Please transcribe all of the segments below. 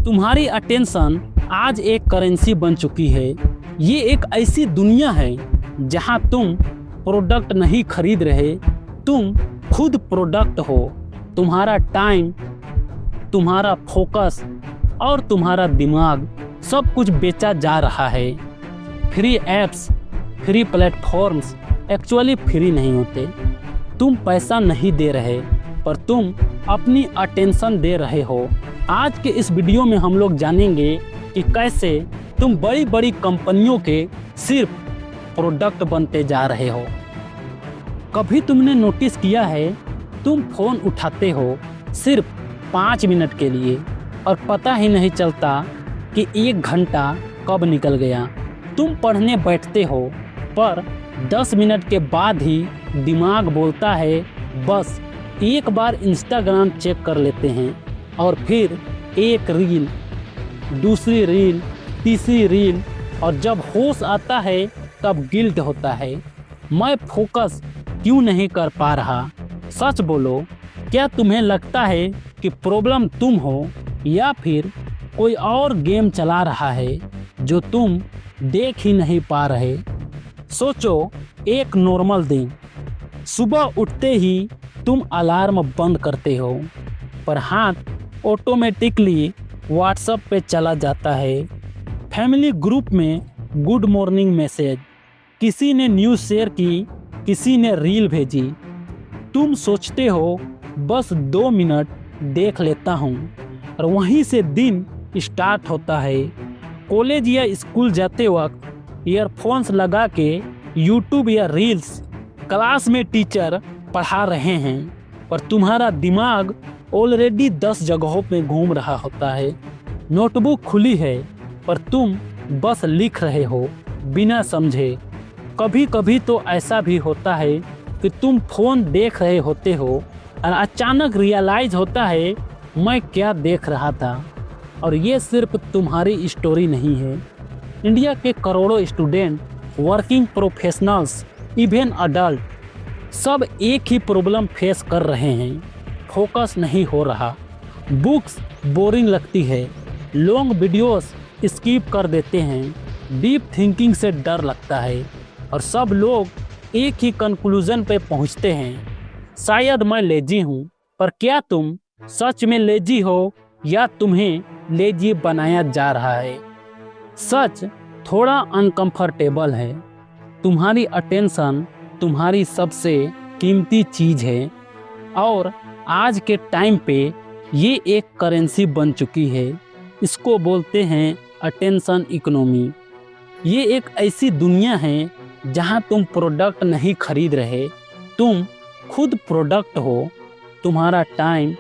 तुम्हारी अटेंशन आज एक करेंसी बन चुकी है। ये एक ऐसी दुनिया है जहां तुम प्रोडक्ट नहीं खरीद रहे, तुम खुद प्रोडक्ट हो। तुम्हारा टाइम, तुम्हारा फोकस और तुम्हारा दिमाग सब कुछ बेचा जा रहा है। Free apps, free platforms actually free नहीं होते। तुम पैसा नहीं दे रहे, पर तुम अपनी अटेंशन दे रहे हो। आज के इस वीडियो में हम लोग जानेंगे कि कैसे तुम बड़ी बड़ी कंपनियों के सिर्फ प्रोडक्ट बनते जा रहे हो। कभी तुमने नोटिस किया है, तुम फ़ोन उठाते हो सिर्फ 5 मिनट के लिए और पता ही नहीं चलता कि 1 घंटा कब निकल गया। तुम पढ़ने बैठते हो, पर 10 मिनट के बाद ही दिमाग बोलता है बस एक बार इंस्टाग्राम चेक कर लेते हैं, और फिर एक रील, दूसरी रील, तीसरी रील, और जब होश आता है तब गिल्ट होता है, मैं फोकस क्यों नहीं कर पा रहा। सच बोलो, क्या तुम्हें लगता है कि प्रॉब्लम तुम हो या फिर कोई और गेम चला रहा है जो तुम देख ही नहीं पा रहे। सोचो, एक नॉर्मल दिन, सुबह उठते ही तुम अलार्म बंद करते हो, पर हाथ ऑटोमेटिकली व्हाट्सएप पे चला जाता है। फैमिली ग्रुप में गुड मॉर्निंग मैसेज, किसी ने न्यूज़ शेयर की, किसी ने रील भेजी। तुम सोचते हो बस 2 मिनट देख लेता हूँ, और वहीं से दिन स्टार्ट होता है। कॉलेज या स्कूल जाते वक्त ईयरफोन्स लगा के यूट्यूब या रील्स, क्लास में टीचर पढ़ा रहे हैं, पर तुम्हारा दिमाग ऑलरेडी 10 जगहों पे घूम रहा होता है। नोटबुक खुली है, पर तुम बस लिख रहे हो बिना समझे। कभी कभी तो ऐसा भी होता है कि तुम फ़ोन देख रहे होते हो और अचानक रियलाइज़ होता है मैं क्या देख रहा था। और ये सिर्फ तुम्हारी स्टोरी नहीं है। इंडिया के करोड़ों student, working professionals, even adult, सब एक ही प्रॉब्लम फेस कर रहे हैं। फोकस नहीं हो रहा, बुक्स बोरिंग लगती है, लॉन्ग वीडियोस स्किप कर देते हैं, डीप थिंकिंग से डर लगता है, और सब लोग एक ही कंक्लूजन पे पहुंचते हैं, शायद मैं लेजी हूँ। पर क्या तुम सच में लेजी हो या तुम्हें लेजी बनाया जा रहा है? सच थोड़ा अनकंफर्टेबल है। तुम्हारी अटेंशन तुम्हारी सबसे कीमती चीज़ है, और आज के टाइम पे ये एक करेंसी बन चुकी है। इसको बोलते हैं अटेंशन इकोनॉमी। ये एक ऐसी दुनिया है जहां तुम प्रोडक्ट नहीं खरीद रहे, तुम खुद प्रोडक्ट हो। तुम्हारा टाइम,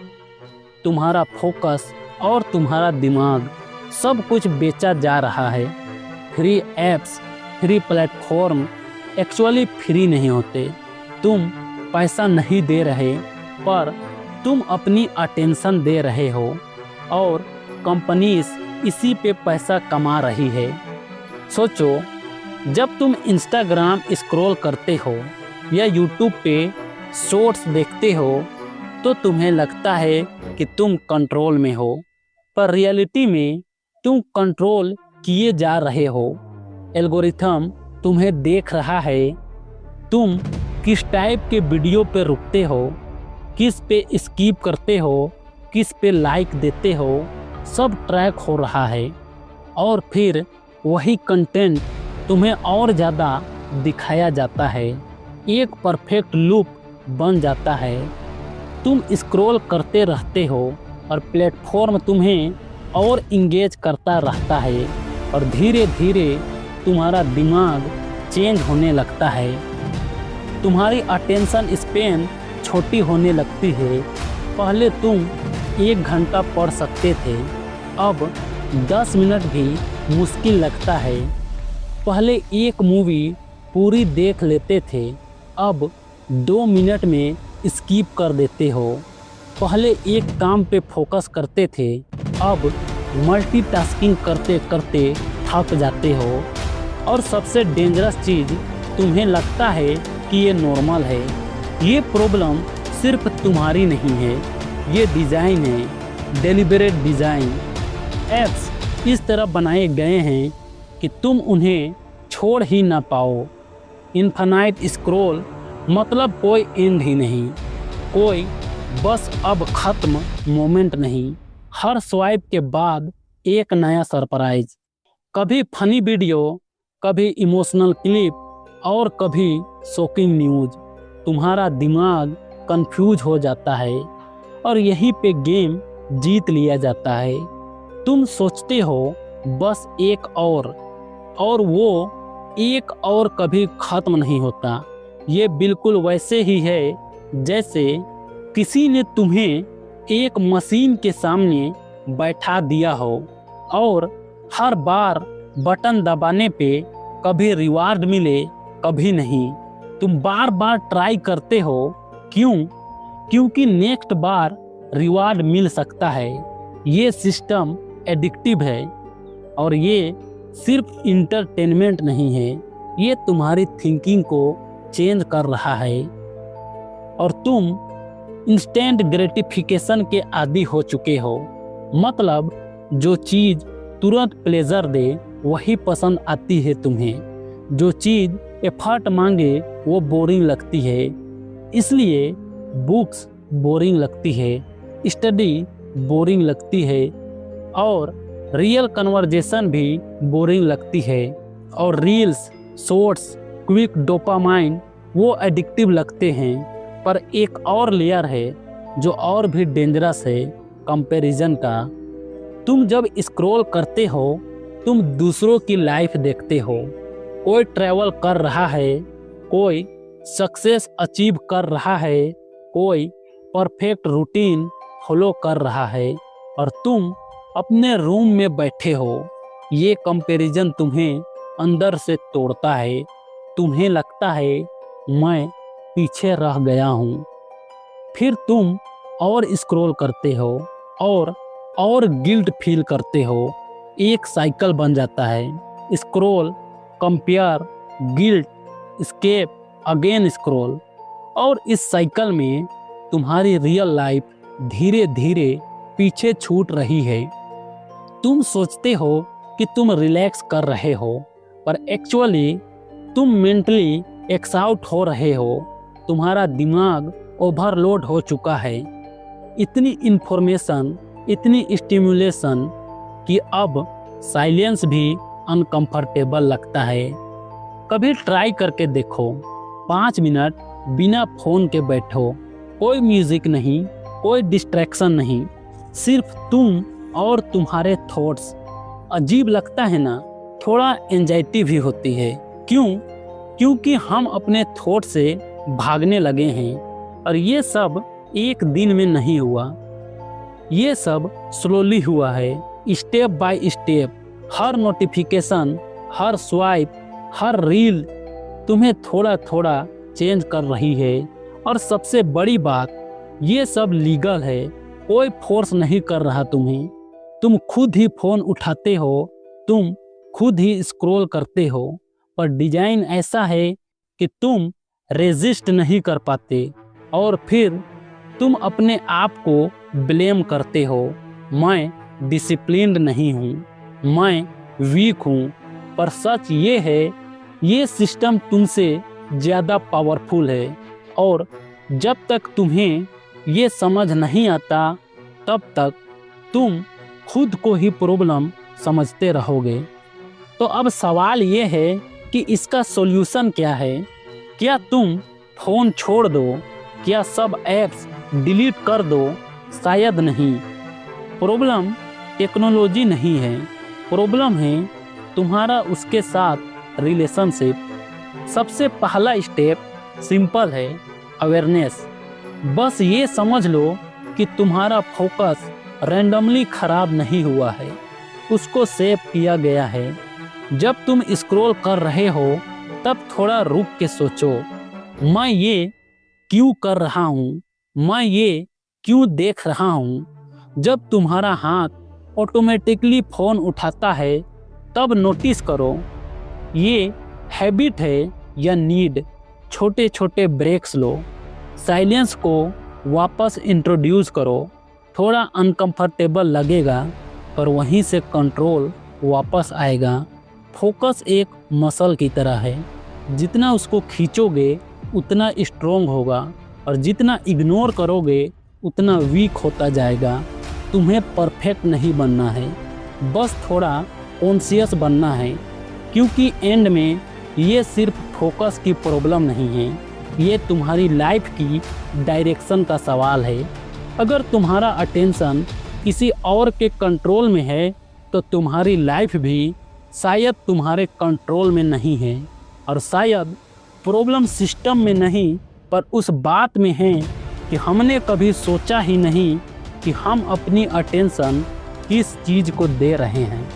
तुम्हारा फोकस और तुम्हारा दिमाग सब कुछ बेचा जा रहा है। Free apps, free platform actually free नहीं होते। तुम पैसा नहीं दे रहे, पर तुम अपनी अटेंशन दे रहे हो, और कंपनीज इसी पे पैसा कमा रही है। सोचो, जब तुम इंस्टाग्राम स्क्रॉल करते हो या यूट्यूब पे शॉर्ट्स देखते हो, तो तुम्हें लगता है कि तुम कंट्रोल में हो, पर रियलिटी में तुम कंट्रोल किए जा रहे हो। एल्गोरिथम तुम्हें देख रहा है, तुम किस टाइप के वीडियो पे रुकते हो, किस पे स्किप करते हो, किस पे लाइक देते हो, सब ट्रैक हो रहा है। और फिर वही कंटेंट तुम्हें और ज़्यादा दिखाया जाता है। एक परफेक्ट लूप बन जाता है। तुम स्क्रॉल करते रहते हो और प्लेटफॉर्म तुम्हें और इंगेज करता रहता है, और धीरे धीरे तुम्हारा दिमाग चेंज होने लगता है। तुम्हारी अटेंशन स्पेन छोटी होने लगती है। पहले तुम 1 घंटा पढ़ सकते थे, अब 10 मिनट भी मुश्किल लगता है। पहले एक मूवी पूरी देख लेते थे, अब 2 मिनट में स्किप कर देते हो। पहले एक काम पे फोकस करते थे, अब मल्टीटास्किंग करते करते थक जाते हो। और सबसे डेंजरस चीज़, तुम्हें लगता है कि ये नॉर्मल है। ये प्रॉब्लम सिर्फ तुम्हारी नहीं है, ये डिज़ाइन है, डेलिबरेट डिज़ाइन। ऐप्स इस तरह बनाए गए हैं कि तुम उन्हें छोड़ ही ना पाओ। इन्फिनाइट स्क्रॉल मतलब कोई एंड ही नहीं, कोई बस अब खत्म मोमेंट नहीं। हर स्वाइप के बाद एक नया सरप्राइज, कभी फनी वीडियो, कभी इमोशनल क्लिप और कभी शॉकिंग न्यूज़। तुम्हारा दिमाग कंफ्यूज हो जाता है और यहीं पे गेम जीत लिया जाता है। तुम सोचते हो बस एक और वो एक और कभी ख़त्म नहीं होता। ये बिल्कुल वैसे ही है जैसे किसी ने तुम्हें एक मशीन के सामने बैठा दिया हो और हर बार बटन दबाने पे कभी रिवार्ड मिले कभी नहीं। तुम बार बार ट्राई करते हो, क्यों? क्योंकि नेक्स्ट बार रिवार्ड मिल सकता है। ये सिस्टम एडिक्टिव है और ये सिर्फ इंटरटेनमेंट नहीं है, ये तुम्हारी थिंकिंग को चेंज कर रहा है और तुम इंस्टेंट ग्रेटिफिकेशन के आदी हो चुके हो। मतलब जो चीज़ तुरंत प्लेजर दे वही पसंद आती है तुम्हें, जो चीज़ एफर्ट मांगे वो बोरिंग लगती है। इसलिए बुक्स बोरिंग लगती है, स्टडी बोरिंग लगती है और रियल कन्वर्जेशन भी बोरिंग लगती है और रील्स, शॉर्ट्स, क्विक डोपामाइन वो एडिक्टिव लगते हैं। पर एक और लेयर है जो और भी डेंजरस है, कंपैरिजन का। तुम जब स्क्रॉल करते हो तुम दूसरों की लाइफ देखते हो। कोई ट्रैवल कर रहा है, कोई सक्सेस अचीव कर रहा है, कोई परफेक्ट रूटीन फॉलो कर रहा है और तुम अपने रूम में बैठे हो। ये कंपैरिजन तुम्हें अंदर से तोड़ता है। तुम्हें लगता है मैं पीछे रह गया हूँ। फिर तुम और स्क्रॉल करते हो और गिल्ट फील करते हो। एक साइकिल बन जाता है, scroll, compare, guilt, escape, again scroll. और इस साइकिल में तुम्हारी रियल लाइफ धीरे धीरे पीछे छूट रही है। तुम सोचते हो कि तुम रिलैक्स कर रहे हो, पर एक्चुअली तुम मेंटली एक्सआउट हो रहे हो। तुम्हारा दिमाग ओवरलोड हो चुका है। इतनी इन्फॉर्मेशन, इतनी स्टिमुलेशन कि अब साइलेंस भी अनकंफर्टेबल लगता है। कभी ट्राई करके देखो, 5 मिनट बिना फ़ोन के बैठो, कोई म्यूज़िक नहीं, कोई डिस्ट्रैक्शन नहीं, सिर्फ तुम और तुम्हारे थॉट्स। अजीब लगता है ना? थोड़ा एंजाइटी भी होती है। क्यों? क्योंकि हम अपने थॉट से भागने लगे हैं और ये सब एक दिन में नहीं हुआ, ये सब स्लोली हुआ है, step by step. Her notification, her swipe, her reel तुम्हें थोड़ा थोड़ा चेंज कर रही है। और सबसे बड़ी बात, ये सब लीगल है, कोई फोर्स नहीं कर रहा तुम्हें। तुम खुद ही फ़ोन उठाते हो, तुम खुद ही स्क्रॉल करते हो, पर डिजाइन ऐसा है कि तुम रेजिस्ट नहीं कर पाते और फिर तुम अपने आप को ब्लेम करते हो। मैं डिसिप्लिन्ड नहीं हूँ, मैं वीक हूँ। पर सच ये है, ये सिस्टम तुमसे ज़्यादा पावरफुल है और जब तक तुम्हें ये समझ नहीं आता तब तक तुम खुद को ही प्रॉब्लम समझते रहोगे। तो अब सवाल ये है कि इसका सॉल्यूशन क्या है? क्या तुम फ़ोन छोड़ दो? क्या सब ऐप्स डिलीट कर दो? शायद नहीं। प्रॉब्लम टेक्नोलॉजी नहीं है, प्रॉब्लम है तुम्हारा उसके साथ रिलेशनशिप। सबसे पहला स्टेप सिंपल है, अवेयरनेस। बस ये समझ लो कि तुम्हारा फोकस रैंडमली खराब नहीं हुआ है, उसको सेव किया गया है। जब तुम स्क्रॉल कर रहे हो तब थोड़ा रुक के सोचो, मैं ये क्यों कर रहा हूँ? मैं ये क्यों देख रहा हूँ? जब तुम्हारा हाथ ऑटोमेटिकली फ़ोन उठाता है तब नोटिस करो, ये हैबिट है या नीड। छोटे छोटे ब्रेक्स लो, साइलेंस को वापस इंट्रोड्यूस करो। थोड़ा अनकंफर्टेबल लगेगा, पर वहीं से कंट्रोल वापस आएगा। फोकस एक मसल की तरह है, जितना उसको खींचोगे उतना स्ट्रोंग होगा और जितना इग्नोर करोगे उतना वीक होता जाएगा। तुम्हें परफेक्ट नहीं बनना है, बस थोड़ा कॉन्शियस बनना है, क्योंकि एंड में ये सिर्फ फोकस की प्रॉब्लम नहीं है, ये तुम्हारी लाइफ की डायरेक्शन का सवाल है। अगर तुम्हारा अटेंशन किसी और के कंट्रोल में है तो तुम्हारी लाइफ भी शायद तुम्हारे कंट्रोल में नहीं है, और शायद प्रॉब्लम सिस्टम में नहीं पर उस बात में है कि हमने कभी सोचा ही नहीं कि हम अपनी अटेंशन किस चीज़ को दे रहे हैं।